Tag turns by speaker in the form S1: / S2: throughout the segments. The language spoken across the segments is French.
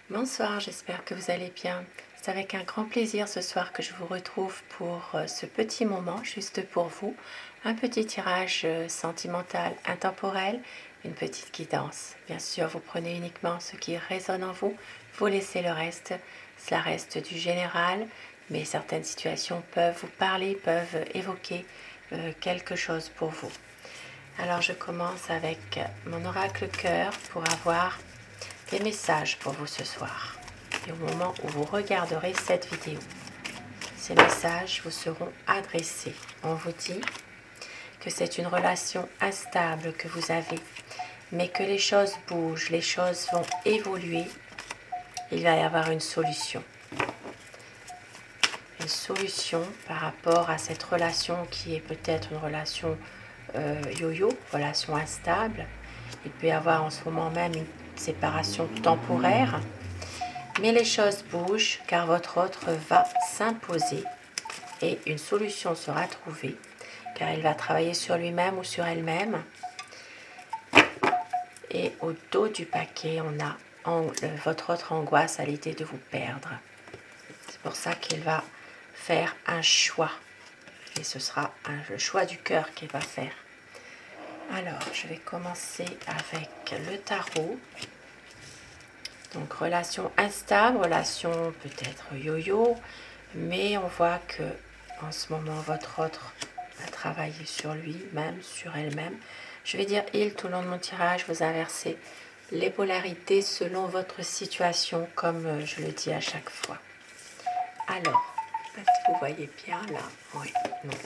S1: Bonsoir, j'espère que vous allez bien. C'est avec un grand plaisir ce soir que je vous retrouve pour ce petit moment, juste pour vous. Un petit tirage sentimental intemporel, une petite guidance. Bien sûr, vous prenez uniquement ce qui résonne en vous, vous laissez le reste. Cela reste du général, mais certaines situations peuvent vous parler, peuvent évoquer quelque chose pour vous. Alors je commence avec mon oracle cœur pour avoir des messages pour vous ce soir. Et au moment où vous regarderez cette vidéo, ces messages vous seront adressés. On vous dit que c'est une relation instable que vous avez, mais que les choses bougent, les choses vont évoluer. Il va y avoir une solution. Une solution par rapport à cette relation qui est peut-être une relation yo-yo, relation instable. Il peut y avoir en ce moment même une séparation temporaire. Mais les choses bougent car votre autre va s'imposer et une solution sera trouvée car il va travailler sur lui-même ou sur elle-même. Et au dos du paquet, on a votre autre angoisse à l'idée de vous perdre. C'est pour ça qu'il va faire un choix. Et ce sera le choix du cœur qu'il va faire. Alors, je vais commencer avec le tarot. Donc, relation instable, relation peut-être yo-yo, mais on voit que en ce moment, votre autre va travailler sur lui-même, sur elle-même. Je vais dire il tout le long de mon tirage, vous inversez les polarités selon votre situation, comme je le dis à chaque fois. Alors, est-ce que vous voyez bien là? Oui, non.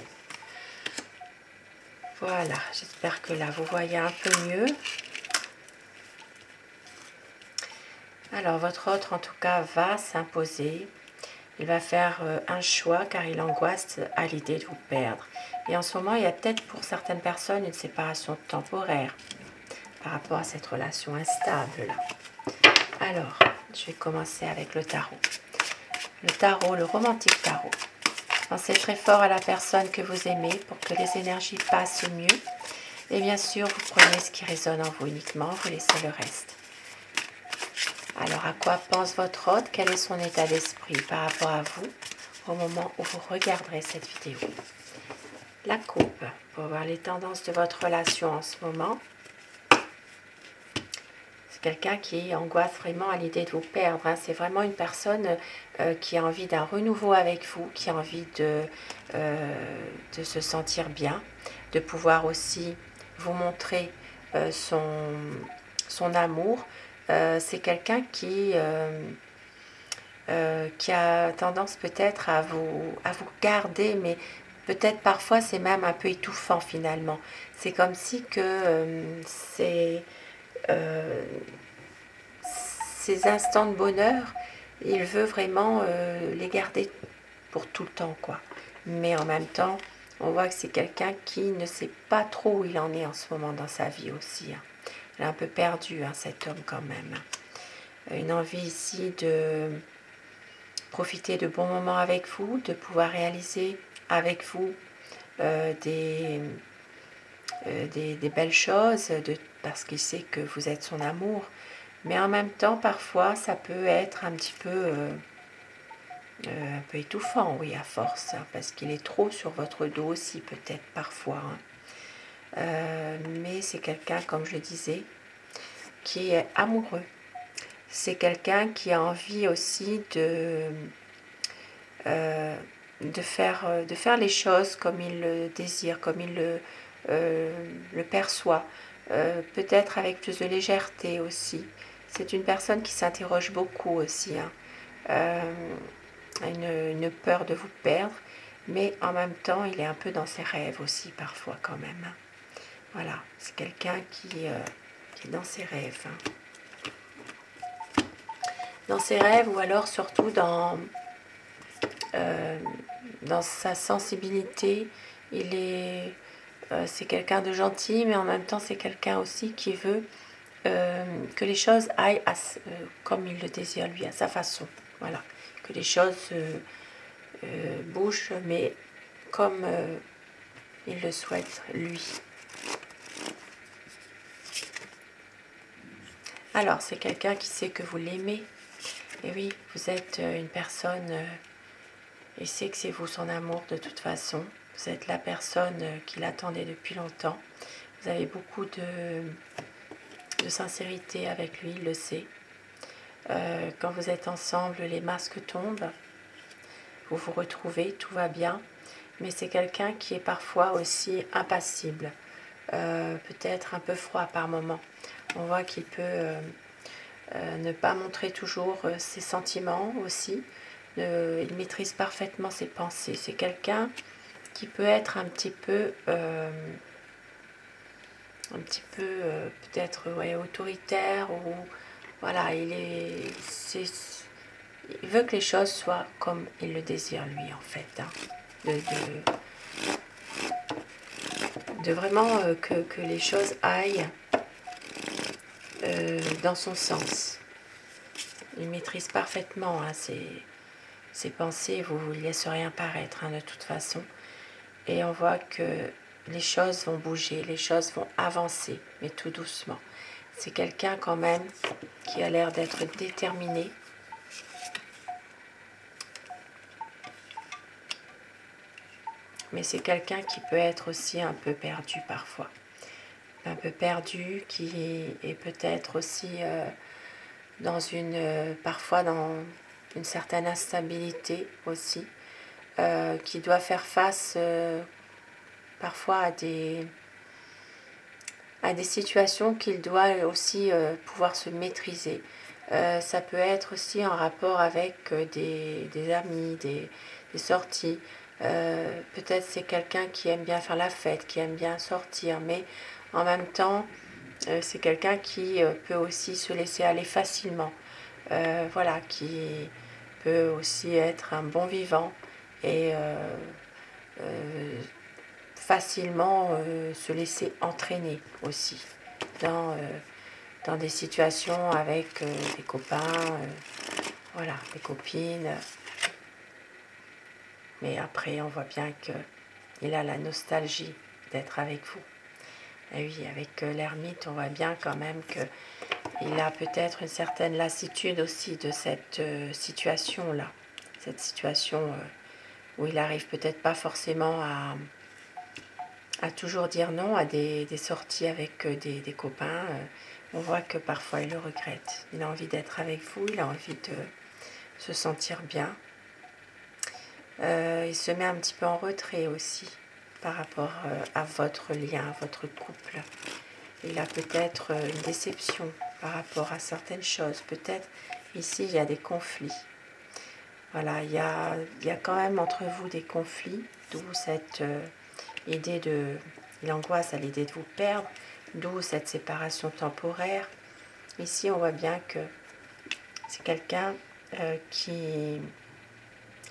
S1: Voilà, j'espère que là, vous voyez un peu mieux. Alors, votre autre, en tout cas, va s'imposer. Il va faire un choix car il angoisse à l'idée de vous perdre. Et en ce moment, il y a peut-être pour certaines personnes une séparation temporaire par rapport à cette relation instable là. Alors, je vais commencer avec le tarot. Le tarot, le romantique tarot. Pensez très fort à la personne que vous aimez pour que les énergies passent mieux. Et bien sûr, vous prenez ce qui résonne en vous uniquement, vous laissez le reste. Alors, à quoi pense votre autre? Quel est son état d'esprit par rapport à vous au moment où vous regarderez cette vidéo? La coupe, pour voir les tendances de votre relation en ce moment. C'est quelqu'un qui angoisse vraiment à l'idée de vous perdre. Hein. C'est vraiment une personne qui a envie d'un renouveau avec vous, qui a envie de se sentir bien, de pouvoir aussi vous montrer son amour. C'est quelqu'un qui a tendance peut-être à vous garder, mais peut-être parfois c'est même un peu étouffant finalement. C'est comme si que ces instants de bonheur, il veut vraiment les garder pour tout le temps, quoi. Mais en même temps, on voit que c'est quelqu'un qui ne sait pas trop où il en est en ce moment dans sa vie aussi. Hein. Il est un peu perdu, hein, cet homme quand même. Une envie ici de profiter de bons moments avec vous, de pouvoir réaliser avec vous des belles choses, parce qu'il sait que vous êtes son amour. Mais en même temps, parfois, ça peut être un petit peu étouffant, oui, à force, hein, parce qu'il est trop sur votre dos aussi, peut-être parfois. Hein. Mais c'est quelqu'un, comme je le disais, qui est amoureux. C'est quelqu'un qui a envie aussi de faire les choses comme il le désire, comme il le perçoit. Peut-être avec plus de légèreté aussi. C'est une personne qui s'interroge beaucoup aussi. Hein. Une peur de vous perdre, mais en même temps, il est un peu dans ses rêves aussi parfois quand même. Hein. Voilà, c'est quelqu'un qui est dans ses rêves. Hein. Dans ses rêves ou alors surtout dans sa sensibilité. C'est quelqu'un de gentil, mais en même temps c'est quelqu'un aussi qui veut que les choses aillent comme il le désire lui, à sa façon. Voilà, que les choses bougent, mais comme il le souhaite lui. Alors c'est quelqu'un qui sait que vous l'aimez, Et oui, vous êtes une personne, il sait que c'est vous son amour de toute façon. Vous êtes la personne qu'il attendait depuis longtemps. Vous avez beaucoup de sincérité avec lui, il le sait. Quand vous êtes ensemble, les masques tombent. Vous vous retrouvez, tout va bien. Mais c'est quelqu'un qui est parfois aussi impassible. Peut-être un peu froid par moment. On voit qu'il peut ne pas montrer toujours ses sentiments aussi. Il maîtrise parfaitement ses pensées. C'est quelqu'un qui peut être un petit peu peut-être ouais, autoritaire ou voilà, il veut que les choses soient comme il le désire lui en fait, hein. De vraiment que les choses aillent dans son sens. Il maîtrise parfaitement hein, ses pensées, vous ne laissez rien paraître hein, de toute façon. Et on voit que les choses vont bouger, les choses vont avancer, mais tout doucement. C'est quelqu'un quand même qui a l'air d'être déterminé. Mais c'est quelqu'un qui peut être aussi un peu perdu parfois. Un peu perdu, qui est peut-être aussi parfois dans une certaine instabilité aussi, qui doit faire face parfois à des situations qu'il doit aussi pouvoir se maîtriser. Ça peut être aussi en rapport avec des amis, des sorties. Peut-être c'est quelqu'un qui aime bien faire la fête, qui aime bien sortir, mais en même temps, c'est quelqu'un qui peut aussi se laisser aller facilement. Voilà, qui peut aussi être un bon vivant et facilement se laisser entraîner aussi dans des situations avec des copains, voilà, des copines. Mais après, on voit bien qu'il a la nostalgie d'être avec vous. Et oui, avec l'ermite, on voit bien quand même qu'il a peut-être une certaine lassitude aussi de cette situation-là. Cette situation où il arrive peut-être pas forcément à toujours dire non à des sorties avec des copains. On voit que parfois il le regrette. Il a envie d'être avec vous, il a envie de se sentir bien. Il se met un petit peu en retrait aussi par rapport à votre lien, à votre couple. Il a peut-être une déception par rapport à certaines choses. Peut-être ici il y a des conflits. Voilà, il y a quand même entre vous des conflits, d'où cette idée de... Il angoisse à l'idée de vous perdre, d'où cette séparation temporaire. Ici, on voit bien que c'est quelqu'un qui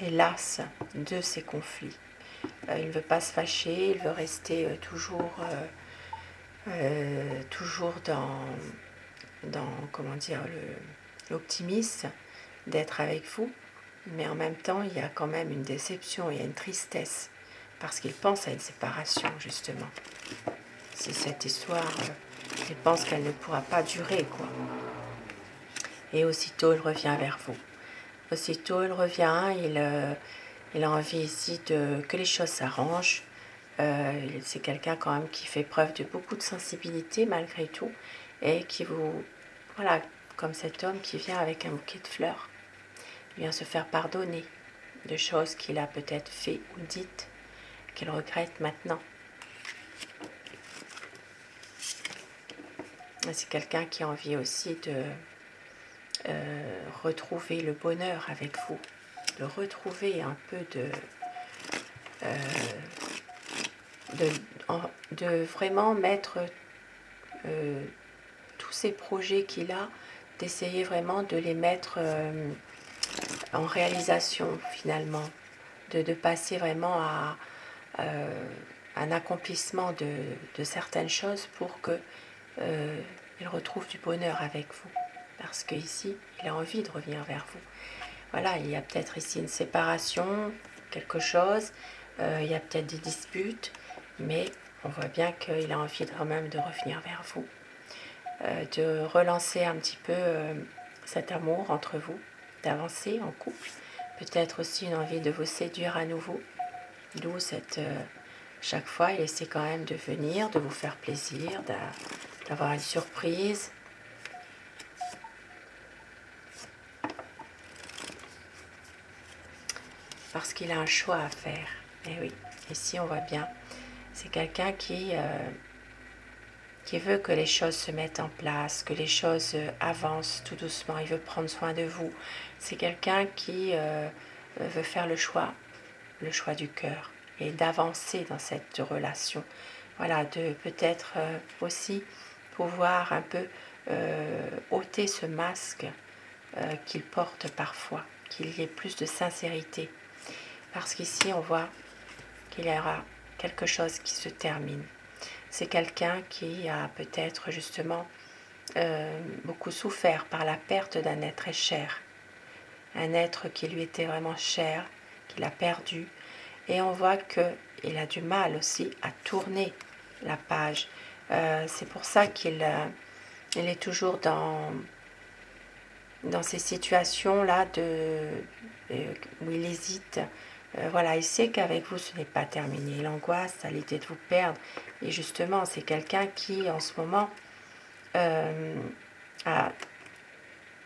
S1: est las de ces conflits. Il ne veut pas se fâcher, il veut rester toujours dans comment dire, l'optimisme d'être avec vous. Mais en même temps, il y a quand même une déception, il y a une tristesse, parce qu'il pense à une séparation, justement. C'est cette histoire, il pense qu'elle ne pourra pas durer, quoi. Et aussitôt, il revient vers vous. Aussitôt, il revient, il a envie ici que les choses s'arrangent. C'est quelqu'un quand même qui fait preuve de beaucoup de sensibilité, malgré tout, et qui vous... Voilà, comme cet homme qui vient avec un bouquet de fleurs. Il vient se faire pardonner de choses qu'il a peut-être fait ou dites, qu'il regrette maintenant. C'est quelqu'un qui a envie aussi de retrouver le bonheur avec vous, de retrouver un peu de vraiment mettre tous ces projets qu'il a, d'essayer vraiment de les mettre en réalisation finalement, de passer vraiment à un accomplissement de certaines choses pour qu'il retrouve du bonheur avec vous. Parce qu'ici, il a envie de revenir vers vous. Voilà, il y a peut-être ici une séparation, quelque chose, il y a peut-être des disputes, mais on voit bien qu'il a envie quand même de revenir vers vous, de relancer un petit peu cet amour entre vous. d'avancer en couple. Peut-être aussi une envie de vous séduire à nouveau. D'où cette... chaque fois, il essaie quand même de venir, de vous faire plaisir, d'avoir une surprise. Parce qu'il a un choix à faire. Et oui, ici on voit bien. C'est quelqu'un qui veut que les choses se mettent en place, que les choses avancent tout doucement. Il veut prendre soin de vous. C'est quelqu'un qui veut faire le choix du cœur et d'avancer dans cette relation. Voilà, de peut-être aussi pouvoir un peu ôter ce masque qu'il porte parfois, qu'il y ait plus de sincérité. Parce qu'ici, on voit qu'il y aura quelque chose qui se termine. C'est quelqu'un qui a peut-être justement beaucoup souffert par la perte d'un être cher. Un être qui lui était vraiment cher, qu'il a perdu. Et on voit qu'il a du mal aussi à tourner la page. C'est pour ça qu'il est toujours dans ces situations-là où il hésite. Voilà, il sait qu'avec vous, ce n'est pas terminé. Il angoisse à l'idée de vous perdre. Et justement, c'est quelqu'un qui, en ce moment, a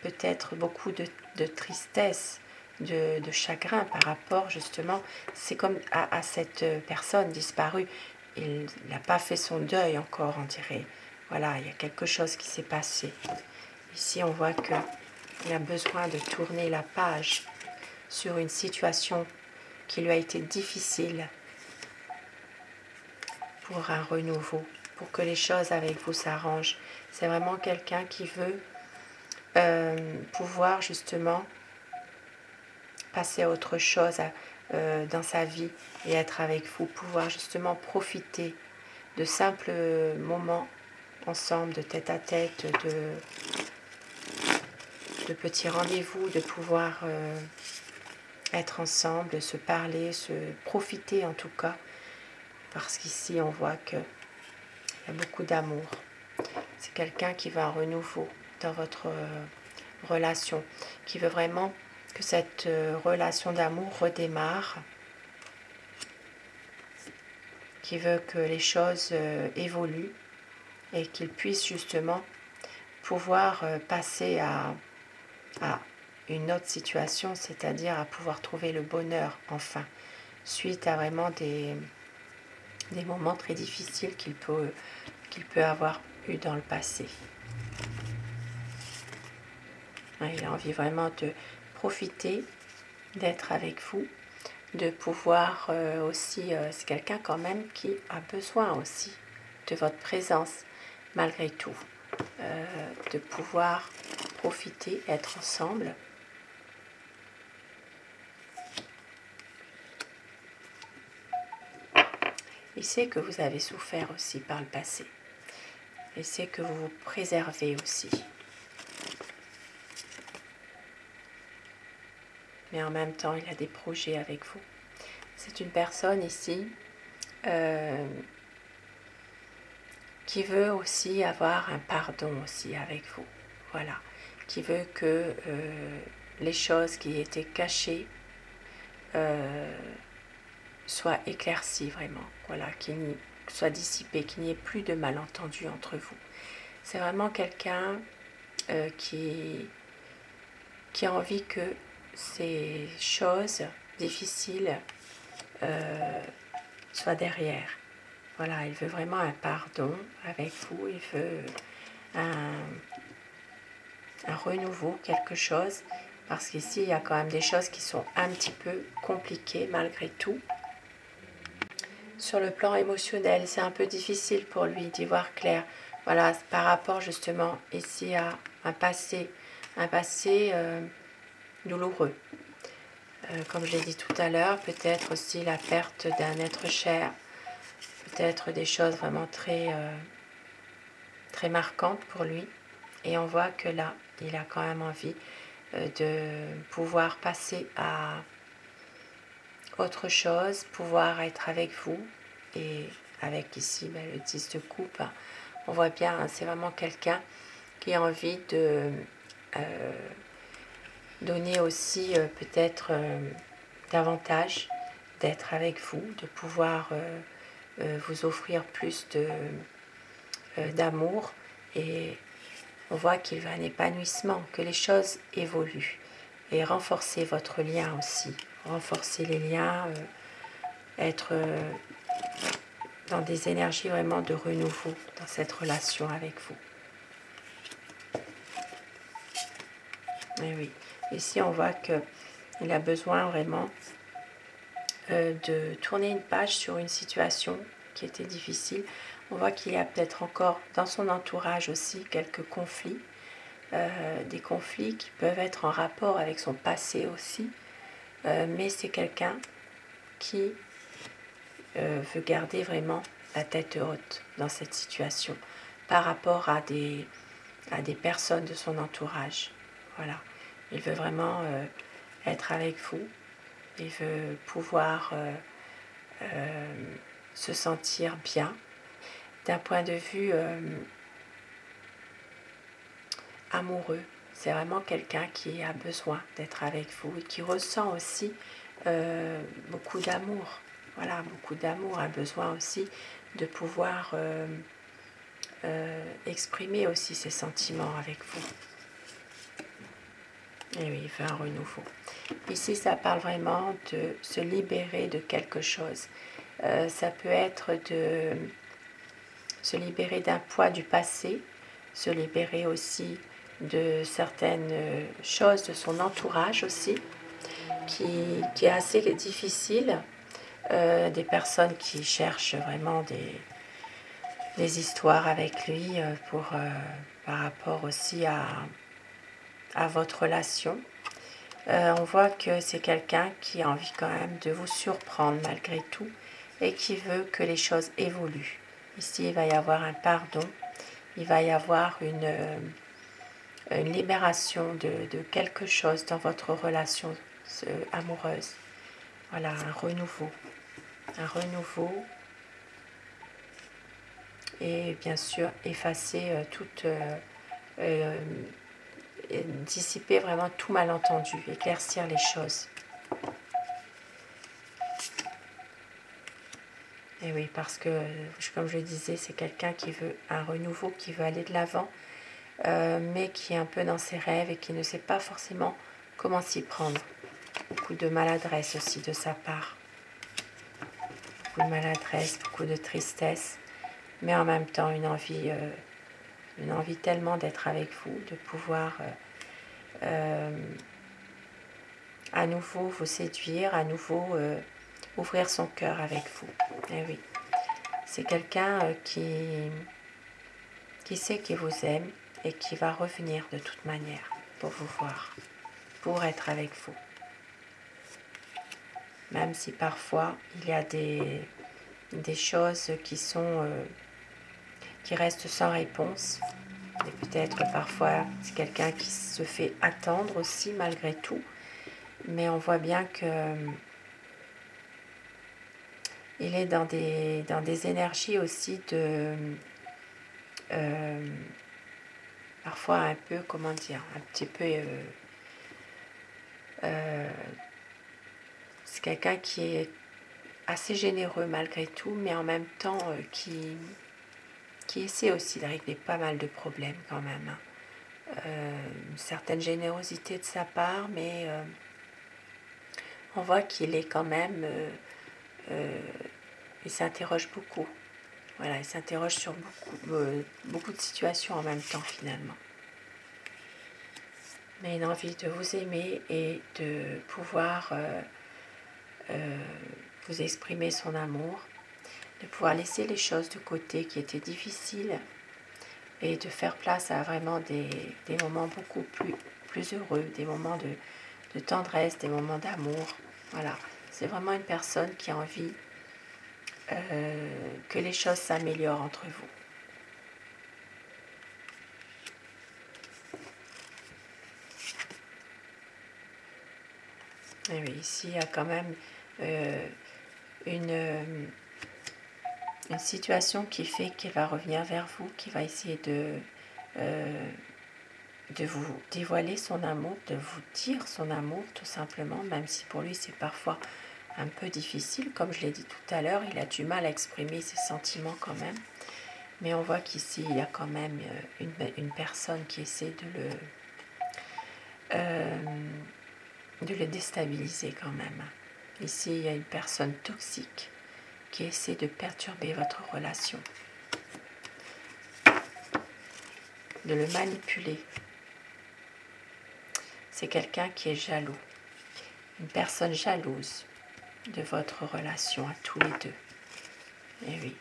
S1: peut-être beaucoup de tristesse, de chagrin par rapport, justement, c'est comme à cette personne disparue. Il n'a pas fait son deuil encore, on dirait. Voilà, il y a quelque chose qui s'est passé. Ici, on voit qu'il a besoin de tourner la page sur une situation qui lui a été difficile pour un renouveau, pour que les choses avec vous s'arrangent. C'est vraiment quelqu'un qui veut pouvoir justement passer à autre chose dans sa vie et être avec vous, pouvoir justement profiter de simples moments ensemble, de tête à tête, de petits rendez-vous, de pouvoir être ensemble, se parler, se profiter en tout cas, parce qu'ici on voit qu'il y a beaucoup d'amour. C'est quelqu'un qui veut un renouveau dans votre relation, qui veut vraiment que cette relation d'amour redémarre, qui veut que les choses évoluent et qu'il puisse justement pouvoir passer à une autre situation, c'est-à-dire à pouvoir trouver le bonheur enfin, suite à vraiment des moments très difficiles qu'il peut avoir eu dans le passé. Il a envie vraiment de profiter, d'être avec vous, de pouvoir aussi, c'est quelqu'un quand même qui a besoin aussi de votre présence malgré tout, de pouvoir profiter, être ensemble. Il sait que vous avez souffert aussi par le passé. Il sait que vous vous préservez aussi. Mais en même temps, il a des projets avec vous. C'est une personne ici qui veut aussi avoir un pardon aussi avec vous. Voilà. Qui veut que les choses qui étaient cachées soient éclaircies vraiment. Voilà, qu'il soit dissipé, qu'il n'y ait plus de malentendus entre vous. C'est vraiment quelqu'un qui a envie que ces choses difficiles soient derrière. Voilà, il veut vraiment un pardon avec vous, il veut un renouveau, quelque chose, parce qu'ici, il y a quand même des choses qui sont un petit peu compliquées malgré tout. Sur le plan émotionnel, c'est un peu difficile pour lui d'y voir clair. Voilà, par rapport justement ici à un passé douloureux. Comme je l'ai dit tout à l'heure, peut-être aussi la perte d'un être cher, peut-être des choses vraiment très, très marquantes pour lui. Et on voit que là, il a quand même envie de pouvoir passer à autre chose, pouvoir être avec vous. Et avec ici le 10 de coupe, on voit bien, c'est vraiment quelqu'un qui a envie donner aussi peut-être davantage, d'être avec vous, de pouvoir vous offrir plus d'amour. Et on voit qu'il y a un épanouissement, que les choses évoluent. Et renforcer votre lien aussi, renforcer les liens, être dans des énergies vraiment de renouveau dans cette relation avec vous. Et oui, ici on voit qu'il a besoin vraiment de tourner une page sur une situation qui était difficile. On voit qu'il y a peut-être encore dans son entourage aussi quelques conflits, des conflits qui peuvent être en rapport avec son passé aussi, mais c'est quelqu'un qui veut garder vraiment la tête haute dans cette situation par rapport à des personnes de son entourage. Voilà, il veut vraiment être avec vous, il veut pouvoir se sentir bien. D'un point de vue amoureux, c'est vraiment quelqu'un qui a besoin d'être avec vous et qui ressent aussi beaucoup d'amour. Voilà, beaucoup d'amour, a besoin aussi de pouvoir exprimer aussi ses sentiments avec vous. Et oui, il veut un renouveau. Ici, ça parle vraiment de se libérer de quelque chose. Ça peut être de se libérer d'un poids du passé, se libérer aussi de certaines choses de son entourage aussi, qui est assez difficile. Des personnes qui cherchent vraiment des histoires avec lui par rapport aussi à votre relation. On voit que c'est quelqu'un qui a envie quand même de vous surprendre malgré tout et qui veut que les choses évoluent. Ici, il va y avoir un pardon, il va y avoir une libération de quelque chose dans votre relation amoureuse. Voilà, un renouveau. Un renouveau. Et bien sûr, effacer dissiper vraiment tout malentendu, éclaircir les choses. Et oui, parce que, comme je le disais, c'est quelqu'un qui veut un renouveau, qui veut aller de l'avant, mais qui est un peu dans ses rêves et qui ne sait pas forcément comment s'y prendre. Beaucoup de maladresse aussi de sa part. Beaucoup de maladresse, beaucoup de tristesse, mais en même temps une envie tellement d'être avec vous, de pouvoir à nouveau vous séduire, à nouveau ouvrir son cœur avec vous. Et oui, c'est quelqu'un qui sait qu'il vous aime et qui va revenir de toute manière pour vous voir, pour être avec vous. Même si parfois il y a des choses qui restent sans réponse. Et peut-être parfois c'est quelqu'un qui se fait attendre aussi malgré tout. Mais on voit bien que il est dans des énergies aussi de parfois un peu, comment dire, un petit peu c'est quelqu'un qui est assez généreux malgré tout, mais en même temps qui essaie aussi de régler pas mal de problèmes quand même. Une certaine générosité de sa part, mais on voit qu'il est quand même, il s'interroge beaucoup. Voilà, il s'interroge sur beaucoup de situations en même temps finalement. Mais une envie de vous aimer et de pouvoir vous exprimer son amour, de pouvoir laisser les choses de côté qui étaient difficiles et de faire place à vraiment des moments beaucoup plus heureux, des moments de tendresse, des moments d'amour. Voilà, c'est vraiment une personne qui a envie que les choses s'améliorent entre vous. Et oui, ici, il y a quand même une situation qui fait qu'il va revenir vers vous, qui va essayer de vous dévoiler son amour, de vous dire son amour tout simplement, même si pour lui c'est parfois un peu difficile. Comme je l'ai dit tout à l'heure, il a du mal à exprimer ses sentiments quand même. Mais on voit qu'ici, il y a quand même une personne qui essaie de le déstabiliser quand même. Ici, il y a une personne toxique qui essaie de perturber votre relation, de le manipuler. C'est quelqu'un qui est jaloux, une personne jalouse de votre relation à tous les deux. Et oui.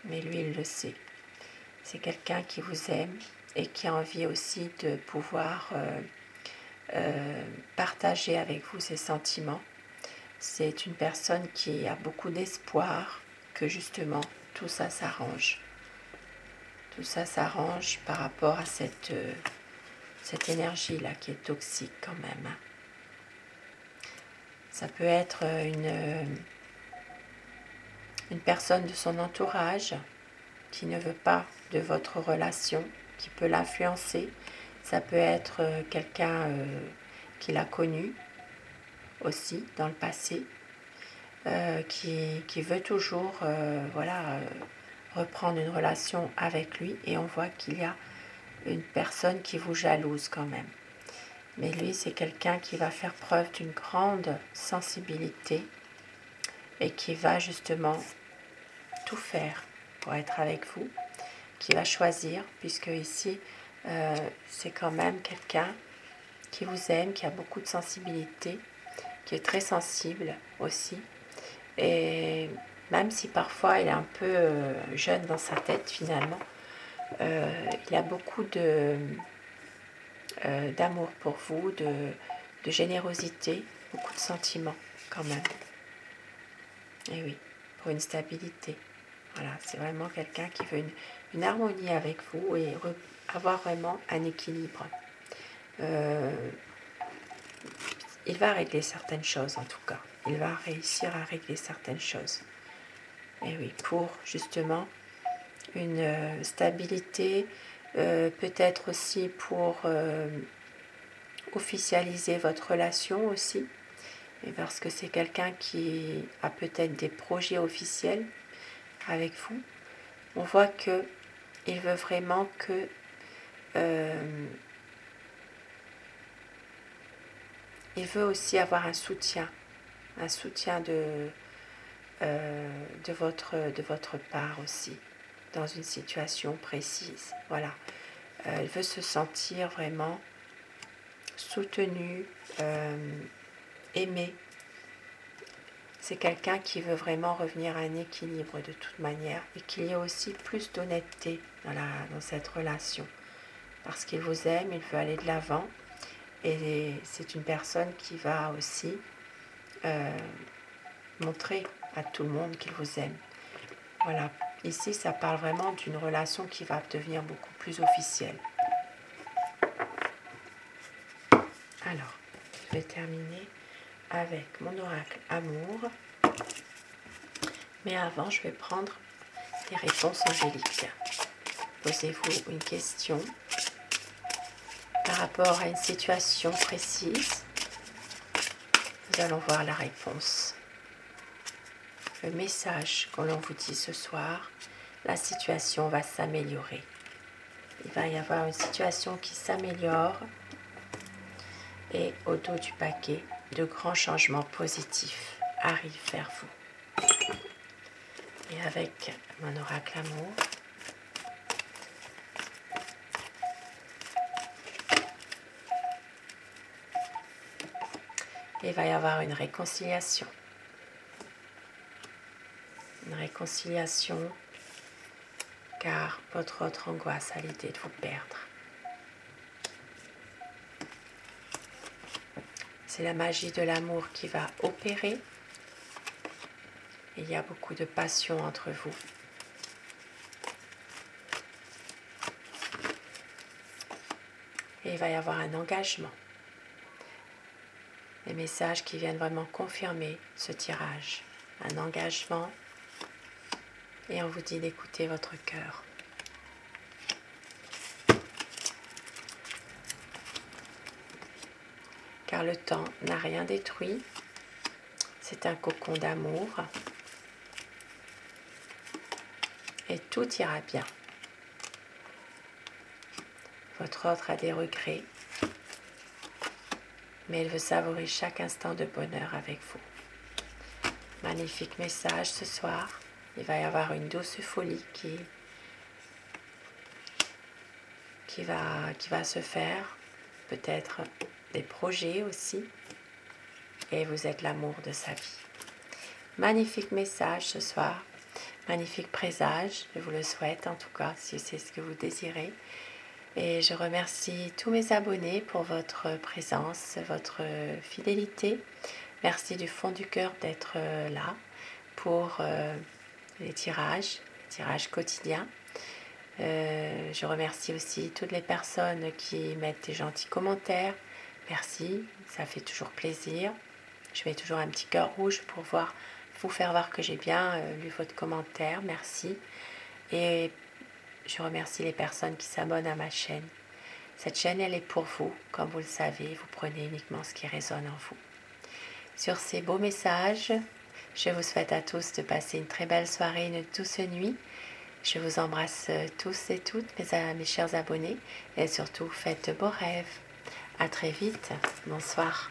S1: Mais lui, il le sait. C'est quelqu'un qui vous aime et qui a envie aussi de pouvoir partager avec vous ses sentiments. C'est une personne qui a beaucoup d'espoir que justement tout ça s'arrange. Tout ça s'arrange par rapport à cette énergie-là qui est toxique quand même. Ça peut être une personne de son entourage qui ne veut pas de votre relation, qui peut l'influencer. Ça peut être quelqu'un qu'il a connu aussi dans le passé, qui veut toujours reprendre une relation avec lui, et on voit qu'il y a une personne qui vous jalouse quand même. Mais lui, c'est quelqu'un qui va faire preuve d'une grande sensibilité et qui va justement tout faire pour être avec vous, qui va choisir, puisque ici, c'est quand même quelqu'un qui vous aime, qui a beaucoup de sensibilité, qui est très sensible aussi. Et même si parfois il est un peu jeune dans sa tête finalement, il a beaucoup d'amour pour vous, de générosité, beaucoup de sentiments quand même. Et oui, pour une stabilité. Voilà, c'est vraiment quelqu'un qui veut une harmonie avec vous et avoir vraiment un équilibre. Il va régler certaines choses en tout cas. Il va réussir à régler certaines choses. Et oui, pour justement une stabilité, peut-être aussi pour officialiser votre relation aussi. Et parce que c'est quelqu'un qui a peut-être des projets officiels avec vous. On voit que il veut vraiment que il veut aussi avoir un soutien de votre part aussi, dans une situation précise. Voilà. Il veut se sentir vraiment soutenu, aimé. C'est quelqu'un qui veut vraiment revenir à un équilibre de toute manière et qu'il y ait aussi plus d'honnêteté dans cette relation. Parce qu'il vous aime, il veut aller de l'avant et c'est une personne qui va aussi montrer à tout le monde qu'il vous aime. Voilà, ici ça parle vraiment d'une relation qui va devenir beaucoup plus officielle. Alors, je vais terminer avec mon oracle amour. Mais avant, je vais prendre des réponses angéliques. Posez-vous une question par rapport à une situation précise. Nous allons voir la réponse. Le message que l'on vous dit ce soir, la situation va s'améliorer. Il va y avoir une situation qui s'améliore et au dos du paquet, de grands changements positifs arrivent vers vous. Et avec mon oracle amour, il va y avoir une réconciliation. Une réconciliation car votre autre angoisse à l'idée de vous perdre. C'est la magie de l'amour qui va opérer. Il y a beaucoup de passion entre vous. Et il va y avoir un engagement. Des messages qui viennent vraiment confirmer ce tirage. Un engagement. Et on vous dit d'écouter votre cœur. car le temps n'a rien détruit. C'est un cocon d'amour et tout ira bien. Votre autre a des regrets, mais il veut savourer chaque instant de bonheur avec vous. Magnifique message ce soir. Il va y avoir une douce folie qui va se faire, peut-être des projets aussi, et vous êtes l'amour de sa vie. Magnifique message ce soir, magnifique présage, je vous le souhaite en tout cas si c'est ce que vous désirez. Et je remercie tous mes abonnés pour votre présence, votre fidélité. Merci du fond du cœur d'être là pour les tirages quotidiens. Je remercie aussi toutes les personnes qui mettent des gentils commentaires. Merci, ça fait toujours plaisir. Je mets toujours un petit cœur rouge pour vous faire voir que j'ai bien lu votre commentaire. Merci. Et je remercie les personnes qui s'abonnent à ma chaîne. Cette chaîne, elle est pour vous. Comme vous le savez, vous prenez uniquement ce qui résonne en vous. Sur ces beaux messages, je vous souhaite à tous de passer une très belle soirée, une douce nuit. Je vous embrasse tous et toutes, mes chers abonnés. Et surtout, faites de beaux rêves. À très vite. Bonsoir.